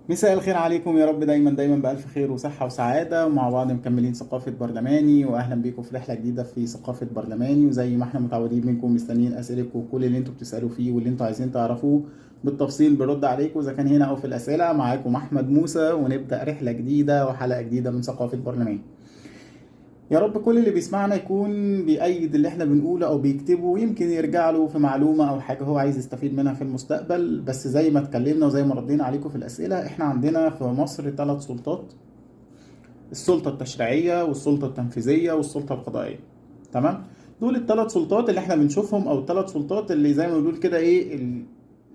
مساء الخير عليكم يا رب دايما دايما بألف خير وصحة وسعادة، ومع بعض مكملين ثقافة برلماني. وأهلا بيكم في رحلة جديدة في ثقافة برلماني. وزي ما احنا متعودين منكم مستنيين أسئلتكم وكل اللي انتوا بتسألوا فيه واللي انتوا عايزين تعرفوه بالتفصيل بنرد عليكم إذا كان هنا أو في الأسئلة. معاكم أحمد موسى، ونبدأ رحلة جديدة وحلقة جديدة من ثقافة برلماني. يا رب كل اللي بيسمعنا يكون بيأيد اللي احنا بنقوله او بيكتبه، ويمكن يرجع له في معلومة او حاجة هو عايز يستفيد منها في المستقبل. بس زي ما اتكلمنا وزي ما ردينا عليكم في الأسئلة، احنا عندنا في مصر 3 سلطات: السلطة التشريعية والسلطة التنفيذية والسلطة القضائية. تمام؟ دول ال3 سلطات اللي احنا بنشوفهم، او ال3 سلطات اللي زي ما بنقول كده ايه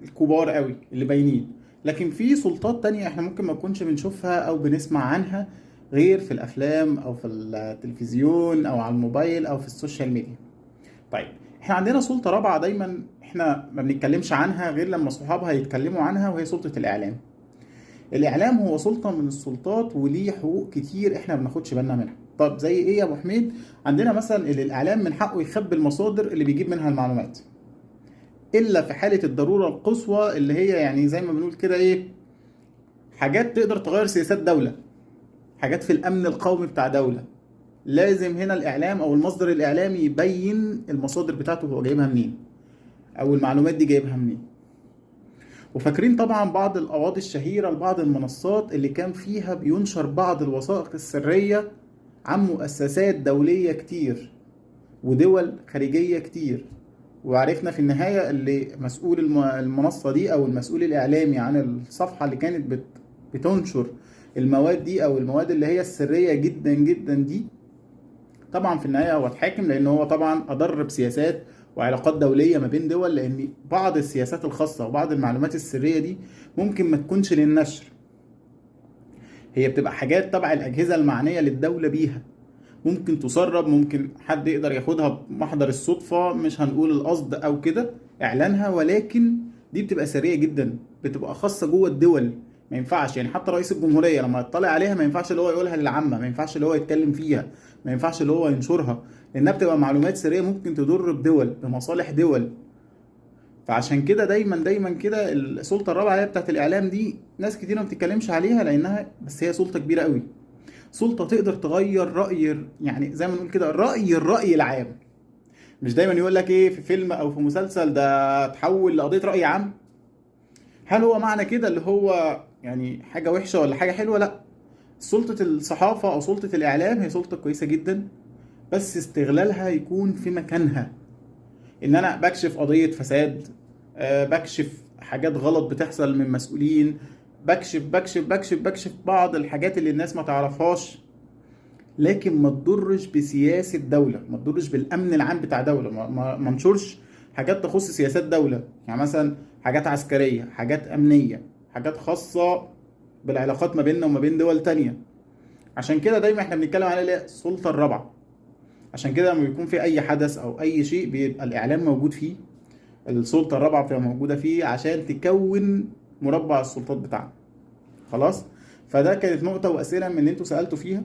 الكبار قوي اللي باينين. لكن في سلطات تانية احنا ممكن ما نكونش بنشوفها او بنسمع عنها غير في الافلام او في التلفزيون او على الموبايل او في السوشيال ميديا. طيب، احنا عندنا سلطة رابعة دايما احنا ما بنتكلمش عنها غير لما صحابها يتكلموا عنها، وهي سلطة الاعلام. الاعلام هو سلطه من السلطات وليه حقوق كتير احنا ما بناخدش بالنا منها. طب زي ايه يا ابو حميد؟ عندنا مثلا اللي الاعلام من حقه يخبي المصادر اللي بيجيب منها المعلومات، الا في حاله الضروره القصوى اللي هي يعني زي ما بنقول كده ايه، حاجات تقدر تغير سياسات دوله، حاجات في الامن القومي بتاع دوله. لازم هنا الاعلام او المصدر الاعلامي يبين المصادر بتاعته هو جايبها منين، او المعلومات دي جايبها منين. وفاكرين طبعا بعض القواضي الشهيرة لبعض المنصات اللي كان فيها بينشر بعض الوثائق السرية عن مؤسسات دولية كتير ودول خارجية كتير. وعرفنا في النهاية اللي مسؤول المنصة دي أو المسؤول الإعلامي عن الصفحة اللي كانت بتنشر المواد دي أو المواد اللي هي السرية جدا جدا دي، طبعا في النهايه هو اتحاكم، لان هو طبعا اضر بسياسات وعلاقات دوليه ما بين دول، لان بعض السياسات الخاصه وبعض المعلومات السريه دي ممكن ما تكونش للنشر، هي بتبقى حاجات تبع الاجهزه المعنيه للدوله بيها، ممكن تسرب، ممكن حد يقدر ياخدها بمحضر الصدفه، مش هنقول القصد او كده اعلانها، ولكن دي بتبقى سريه جدا، بتبقى خاصه جوه الدول. ما ينفعش يعني حتى رئيس الجمهوريه لما يطلع عليها ما ينفعش اللي هو يقولها للعامه، ما ينفعش اللي هو يتكلم فيها، ما ينفعش اللي هو ينشرها، لانها بتبقى معلومات سريه ممكن تضر بدول، بمصالح دول. فعشان كده دايما دايما كده السلطه الرابعه اللي هي بتاعت الاعلام دي ناس كتير ما بتتكلمش عليها، لانها بس هي سلطه كبيره قوي، سلطه تقدر تغير راي، يعني زي ما نقول كده الراي العام. مش دايما يقول لك ايه في فيلم او في مسلسل ده تحول لقضيه راي عام؟ هل هو معنى كده اللي هو يعني حاجه وحشه ولا حاجه حلوه؟ لا، سلطه الصحافه او سلطه الاعلام هي سلطه كويسه جدا، بس استغلالها يكون في مكانها. ان انا بكشف قضيه فساد، بكشف حاجات غلط بتحصل من مسؤولين، بكشف بعض الحاجات اللي الناس ما تعرفهاش، لكن ما تضرش بسياسة دولة، ما تضرش بالأمن العام بتاع دولة، ما انشرش حاجات تخص سياسات دولة، يعني مثلا حاجات عسكرية، حاجات أمنية، حاجات خاصة بالعلاقات ما بيننا وما بين دول تانية. عشان كده دايما احنا بنتكلم على السلطة الرابعة. عشان كده لما بيكون في أي حدث أو أي شيء بيبقى الإعلام موجود فيه، السلطة الرابعة بتبقى موجودة فيه عشان تكون مربع السلطات بتاعنا. خلاص؟ فده كانت نقطة وأسئلة من اللي انتوا سألتوا فيها.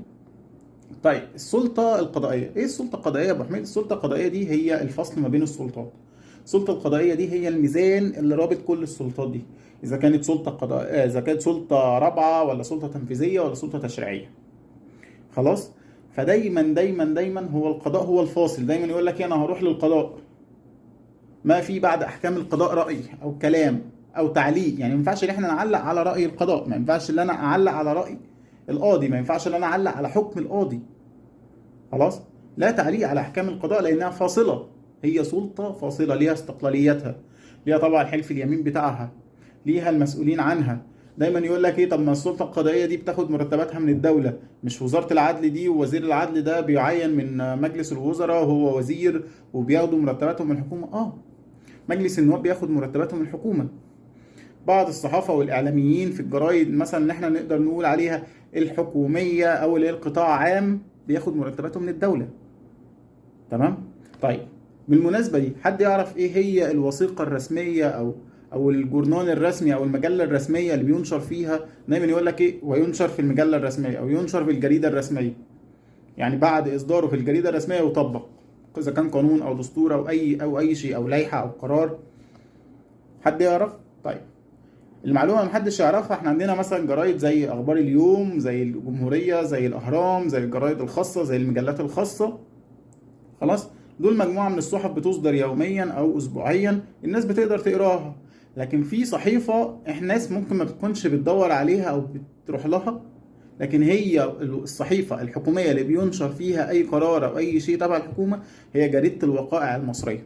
طيب، السلطة القضائية، ايه السلطة القضائية يا ابو حميد؟ السلطة القضائية دي هي الفصل ما بين السلطات. السلطة القضائية دي هي الميزان اللي رابط كل السلطات دي، اذا كانت سلطة قضائية، اذا كانت سلطة رابعة ولا سلطة تنفيذية ولا سلطة تشريعية. خلاص؟ فدايما دايما دايما هو القضاء هو الفاصل، دايما يقول لك انا هروح للقضاء، ما في بعد احكام القضاء رأي او كلام او تعليق. يعني ما ينفعش ان احنا نعلق على رأي القضاء، ما ينفعش ان انا اعلق على رأي القاضي، ما ينفعش ان انا اعلق على حكم القاضي. خلاص؟ لا تعليق على احكام القضاء لانها فاصله، هي سلطه فاصله، ليها استقلاليتها، ليها طبعا حلف اليمين بتاعها، ليها المسؤولين عنها. دايما يقول لك ايه، طب ما السلطه القضائيه دي بتاخد مرتباتها من الدوله، مش وزاره العدل دي ووزير العدل ده بيعين من مجلس الوزراء وهو وزير وبياخدوا مرتباتهم من الحكومه؟ مجلس النواب بياخد مرتباتهم من الحكومه. بعض الصحافه والاعلاميين في الجرايد مثلا اللي احنا نقدر نقول عليها الحكوميه او اللي هي القطاع عام بياخد مرتباتهم من الدوله. تمام؟ طيب، بالمناسبة دي حد يعرف ايه هي الوثيقة الرسمية او الجورنال الرسمي او المجلة الرسمية اللي بينشر فيها؟ دايما يقول لك ايه، وينشر في المجلة الرسمية او ينشر في الجريدة الرسمية، يعني بعد اصداره في الجريدة الرسمية يطبق، اذا كان قانون او دستور او اي شيء او لائحة او قرار. حد يعرف؟ طيب، المعلومه محدش يعرفها، احنا عندنا مثلا جرايد زي اخبار اليوم، زي الجمهوريه، زي الاهرام، زي الجرايد الخاصه، زي المجلات الخاصه. خلاص، دول مجموعه من الصحف بتصدر يوميا او اسبوعيا، الناس بتقدر تقراها. لكن في صحيفه الناس ممكن ما بتكونش بتدور عليها او بتروح لها، لكن هي الصحيفه الحكوميه اللي بينشر فيها اي قرار او اي شيء تبع الحكومه، هي جريده الوقائع المصريه.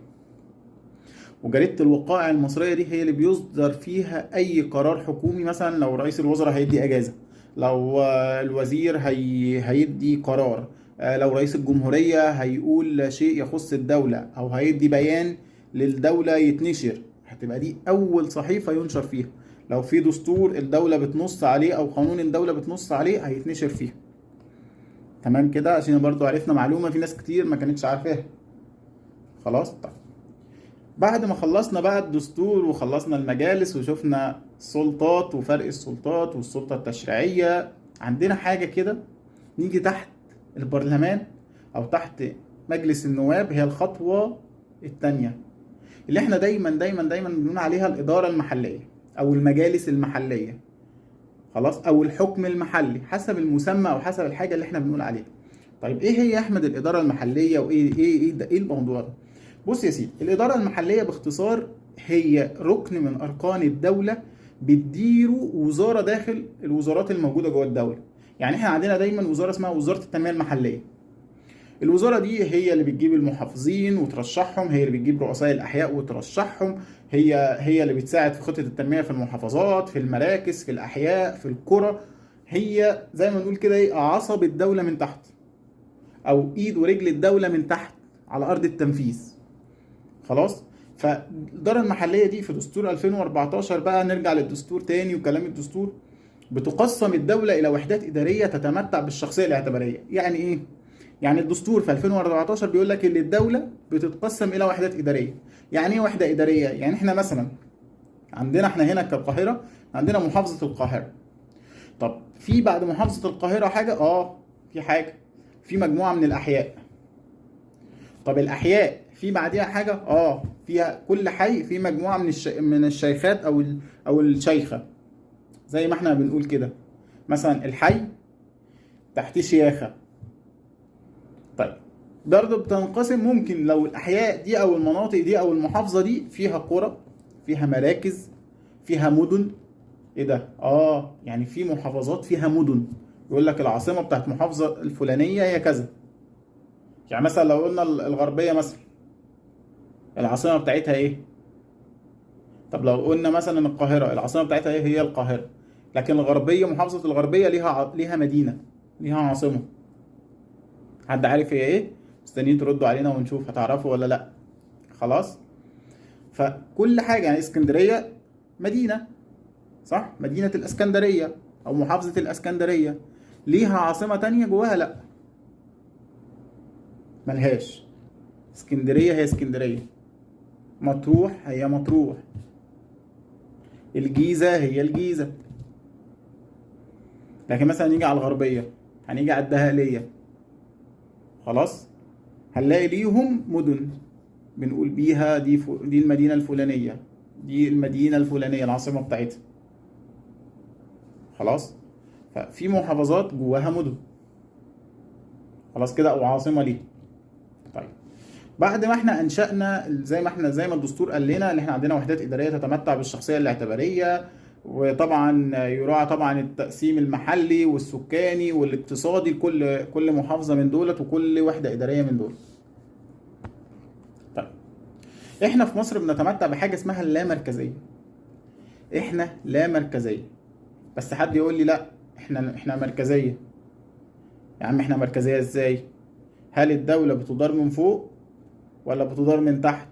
وجريدة الوقائع المصرية دي هي اللي بيصدر فيها أي قرار حكومي، مثلا لو رئيس الوزراء هيدي أجازة، لو الوزير هيدي قرار، لو رئيس الجمهورية هيقول شيء يخص الدولة أو هيدي بيان للدولة يتنشر، هتبقى دي أول صحيفة ينشر فيها. لو في دستور الدولة بتنص عليه أو قانون الدولة بتنص عليه هيتنشر فيها. تمام كده، عشان برضو عرفنا معلومة في ناس كتير ما كانتش عارفاها. خلاص. طيب، بعد ما خلصنا بقى الدستور وخلصنا المجالس وشفنا السلطات وفرق السلطات والسلطة التشريعية، عندنا حاجة كده نيجي تحت البرلمان أو تحت مجلس النواب، هي الخطوة التانية اللي احنا دايما دايما دايما بنقول عليها الإدارة المحلية أو المجالس المحلية. خلاص، أو الحكم المحلي حسب المسمى أو حسب الحاجة اللي احنا بنقول عليها. طيب إيه هي يا أحمد الإدارة المحلية وإيه إيه الموضوع ده؟ بص يا سيدي، الإدارة المحلية باختصار هي ركن من أركان الدولة بتديره وزارة داخل الوزارات الموجودة جوه الدولة. يعني احنا عندنا دايما وزارة اسمها وزارة التنمية المحلية. الوزارة دي هي اللي بتجيب المحافظين وترشحهم، هي اللي بتجيب رؤساء الأحياء وترشحهم، هي اللي بتساعد في خطة التنمية في المحافظات، في المراكز، في الأحياء، في القرى. هي زي ما نقول كده ايه، عصب الدولة من تحت، أو إيد ورجل الدولة من تحت على أرض التنفيذ. خلاص. فالإدارة المحلية دي في دستور 2014 بقى، نرجع للدستور تاني وكلام الدستور، بتقسم الدولة إلى وحدات إدارية تتمتع بالشخصية الاعتبارية. يعني إيه؟ يعني الدستور في 2014 بيقول لك إن الدولة بتتقسم إلى وحدات إدارية. يعني إيه وحدة إدارية؟ يعني إحنا مثلا عندنا إحنا هنا كالقاهرة عندنا محافظة القاهرة. طب في بعد محافظة القاهرة حاجة؟ في حاجة، في مجموعة من الأحياء. طب الأحياء في بعديها حاجة؟ فيها كل حي في مجموعة من الشيخات أو الشيخة، زي ما احنا بنقول كده، مثلا الحي تحت شياخة. طيب برضه بتنقسم، ممكن لو الأحياء دي أو المناطق دي أو المحافظة دي فيها قرى، فيها مراكز، فيها مدن. إيه ده؟ يعني في محافظات فيها مدن، يقول لك العاصمة بتاعت محافظة الفلانية هي كذا. يعني مثلا لو قلنا الغربية مثلا، العاصمة بتاعتها ايه؟ طب لو قلنا مثلا القاهرة، العاصمة بتاعتها ايه؟ هي القاهرة. لكن الغربية، محافظة الغربية ليها مدينة، ليها عاصمة. حد عارف هي ايه؟ مستنيين تردوا علينا ونشوف هتعرفوا ولا لا. خلاص. فكل حاجة، يعني اسكندرية مدينة، صح؟ مدينة الاسكندرية او محافظة الاسكندرية ليها عاصمة تانية جواها؟ لا، ملهاش. اسكندرية هي اسكندرية، مطروح هي مطروح، الجيزة هي الجيزة. لكن مثلا نيجي على الغربية، هنيجي على الدهالية، خلاص، هنلاقي ليهم مدن بنقول بيها دي المدينة الفلانية، دي المدينة الفلانية العاصمة بتاعتها. خلاص. ففي محافظات جواها مدن، خلاص كده، او عاصمة ليها. طيب بعد ما احنا انشأنا زي ما الدستور قال لنا ان احنا عندنا وحدات اداريه تتمتع بالشخصيه الاعتباريه، وطبعا يراعى طبعا التقسيم المحلي والسكاني والاقتصادي لكل محافظه من دولت وكل وحده اداريه من دول. طيب احنا في مصر بنتمتع بحاجه اسمها اللامركزيه. احنا لا مركزيه. بس حد يقول لي لا، احنا مركزيه. يا عم احنا مركزيه ازاي؟ هل الدوله بتدار من فوق ولا بتدار من تحت؟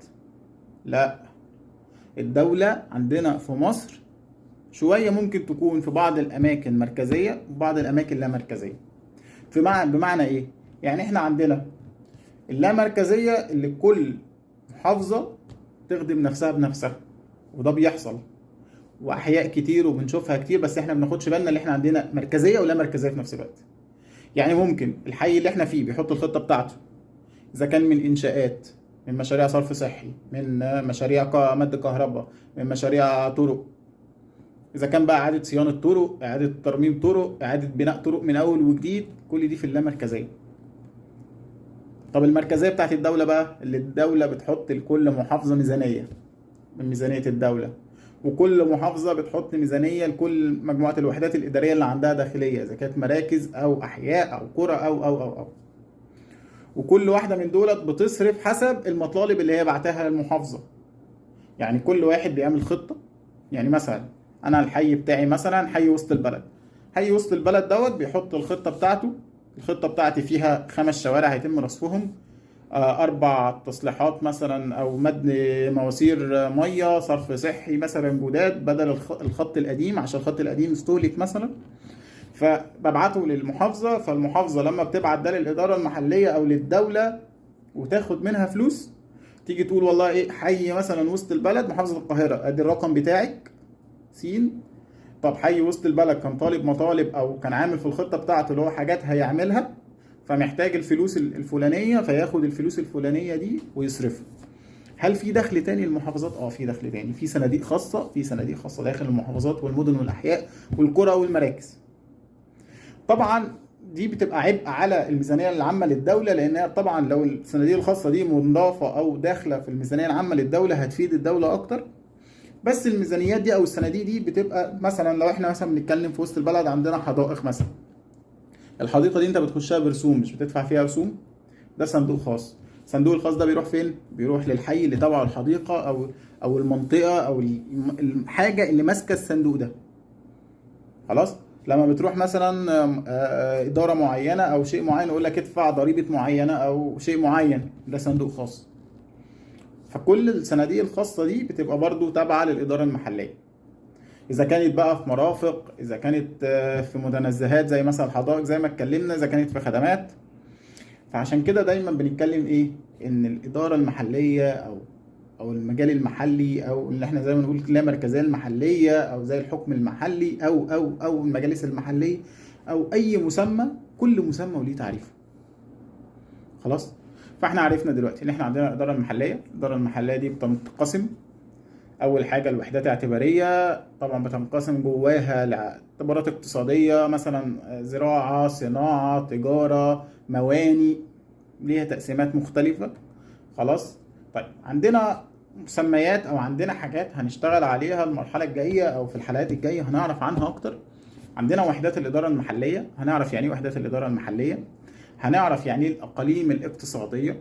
لا، الدولة عندنا في مصر شوية ممكن تكون في بعض الأماكن مركزية وبعض الأماكن لا مركزية. بمعنى إيه؟ يعني إحنا عندنا اللامركزية اللي كل محافظة تخدم نفسها بنفسها، وده بيحصل وأحياء كتير وبنشوفها كتير، بس إحنا بناخدش بالنا اللي إحنا عندنا مركزية ولا مركزية في نفس الوقت. يعني ممكن الحي اللي إحنا فيه بيحط الخطة بتاعته، إذا كان من إنشاءات، من مشاريع صرف صحي، من مشاريع مد كهرباء، من مشاريع طرق، اذا كان بقى اعاده صيانه طرق، اعاده ترميم طرق، اعاده بناء طرق من اول وجديد، كل دي في اللامركزيه. طب المركزيه بتاعت الدوله بقى، اللي الدوله بتحط لكل محافظه ميزانيه من ميزانيه الدوله، وكل محافظه بتحط ميزانيه لكل مجموعه الوحدات الاداريه اللي عندها داخليه، اذا كانت مراكز او احياء او قرى او وكل واحده من دولت بتصرف حسب المطالب اللي هي بعتها للمحافظه. يعني كل واحد بيعمل خطه. يعني مثلا انا الحي بتاعي مثلا حي وسط البلد، حي وسط البلد دوت بيحط الخطه بتاعته. الخطه بتاعتي فيها 5 شوارع هيتم رصفهم، 4 تصليحات مثلا او مد مواسير ميه، صرف صحي مثلا جداد بدل الخط القديم عشان الخط القديم استهلك مثلا. فببعته للمحافظه، فالمحافظه لما بتبعت ده للاداره المحليه او للدوله وتاخد منها فلوس، تيجي تقول والله ايه، حي مثلا وسط البلد محافظه القاهره، ادي الرقم بتاعك س. طب حي وسط البلد كان طالب مطالب او كان عامل في الخطه بتاعته اللي هو حاجات هيعملها، فمحتاج الفلوس الفلانيه، فياخد الفلوس الفلانيه دي ويصرفها. هل في دخل تاني للمحافظات؟ في دخل تاني، في صناديق خاصه، داخل المحافظات والمدن والاحياء والقرى والمراكز. طبعا دي بتبقى عبء على الميزانيه العامه للدوله، لانها طبعا لو الصناديق الخاصه دي مضافه او داخله في الميزانيه العامه للدوله هتفيد الدوله اكتر. بس الميزانيات دي او الصناديق دي بتبقى مثلا لو احنا مثلا بنتكلم في وسط البلد عندنا حدائق مثلا، الحديقه دي انت بتخشها برسوم، مش بتدفع فيها رسوم، ده صندوق خاص. الصندوق الخاص ده بيروح فين؟ بيروح للحي اللي تبعه الحديقه او المنطقه او الحاجه اللي ماسكه الصندوق ده. خلاص. لما بتروح مثلا اداره معينه او شيء معين يقول لك ادفع ضريبه معينه او شيء معين، ده صندوق خاص. فكل الصناديق الخاصه دي بتبقى برضو تابعه للاداره المحليه. اذا كانت بقى في مرافق، اذا كانت في متنزهات زي مثلا الحدائق زي ما اتكلمنا، اذا كانت في خدمات. فعشان كده دايما بنتكلم ايه، ان الاداره المحليه او المجال المحلي او اللي احنا زي ما نقول اللامركزيه المحليه او زي الحكم المحلي او المجالس المحليه او اي مسمى، كل مسمى وليه تعريفه. خلاص. فاحنا عرفنا دلوقتي ان احنا عندنا الاداره المحليه. الاداره المحليه دي بتنقسم اول حاجه الوحدات اعتباريه، طبعا بتنقسم جواها لاعتبارات اقتصاديه، مثلا زراعه، صناعه، تجاره، مواني، ليها تقسيمات مختلفه. خلاص. طيب عندنا مسميات او عندنا حاجات هنشتغل عليها المرحله الجايه او في الحلقات الجايه هنعرف عنها اكتر. عندنا وحدات الاداره المحليه، هنعرف يعني ايه وحدات الاداره المحليه، هنعرف يعني ايه الاقاليم الاقتصاديه،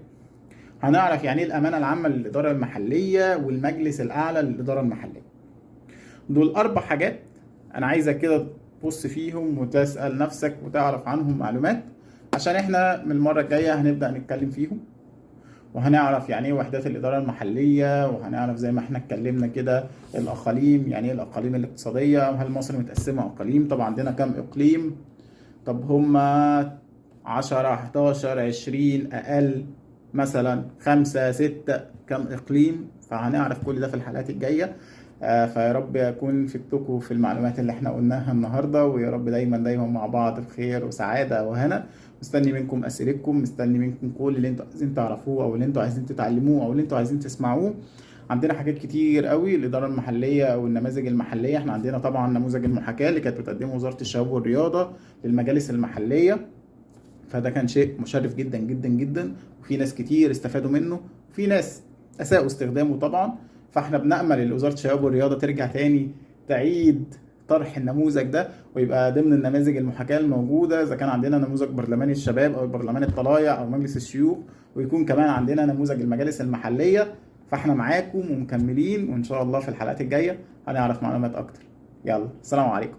هنعرف يعني ايه الامانه العامه للاداره المحليه والمجلس الاعلى للاداره المحليه. دول 4 حاجات انا عايزك كده تبص فيهم وتسال نفسك وتعرف عنهم معلومات، عشان احنا من المره الجايه هنبدا نتكلم فيهم، وهنعرف يعني ايه وحدات الاداره المحليه، وهنعرف زي ما احنا اتكلمنا كده الاقاليم، يعني ايه الاقاليم الاقتصاديه، هل مصر متقسمه اقاليم؟ طب عندنا كام اقليم؟ طب هما 10 11 20 اقل مثلا 5 6 كم اقليم؟ فهنعرف كل ده في الحلقات الجايه. فيا رب يكون فدتكم في المعلومات اللي احنا قلناها النهارده، ويا رب دايما مع بعض بخير وسعاده وهنا. مستني منكم اسئلتكم، مستني منكم كل اللي انتوا عايزين تعرفوه او اللي انتوا عايزين تتعلموه او اللي انتوا عايزين تسمعوه. عندنا حاجات كتير قوي، الاداره المحليه او النماذج المحليه. احنا عندنا طبعا نموذج المحاكاه اللي كانت بتقدمه وزاره الشباب والرياضه للمجالس المحليه، فده كان شيء مشرف جدا جدا جدا، وفي ناس كتير استفادوا منه، وفي ناس اساءوا استخدامه طبعا. فاحنا بنأمل ان وزاره الشباب والرياضه ترجع تاني تعيد طرح النموذج ده ويبقى ضمن النماذج المحاكاه الموجوده، اذا كان عندنا نموذج برلمان الشباب او برلمان الطلايع او مجلس الشيوخ، ويكون كمان عندنا نموذج المجالس المحليه. فاحنا معاكم ومكملين، وان شاء الله في الحلقات الجايه هنعرف معلومات اكتر. يلا، السلام عليكم.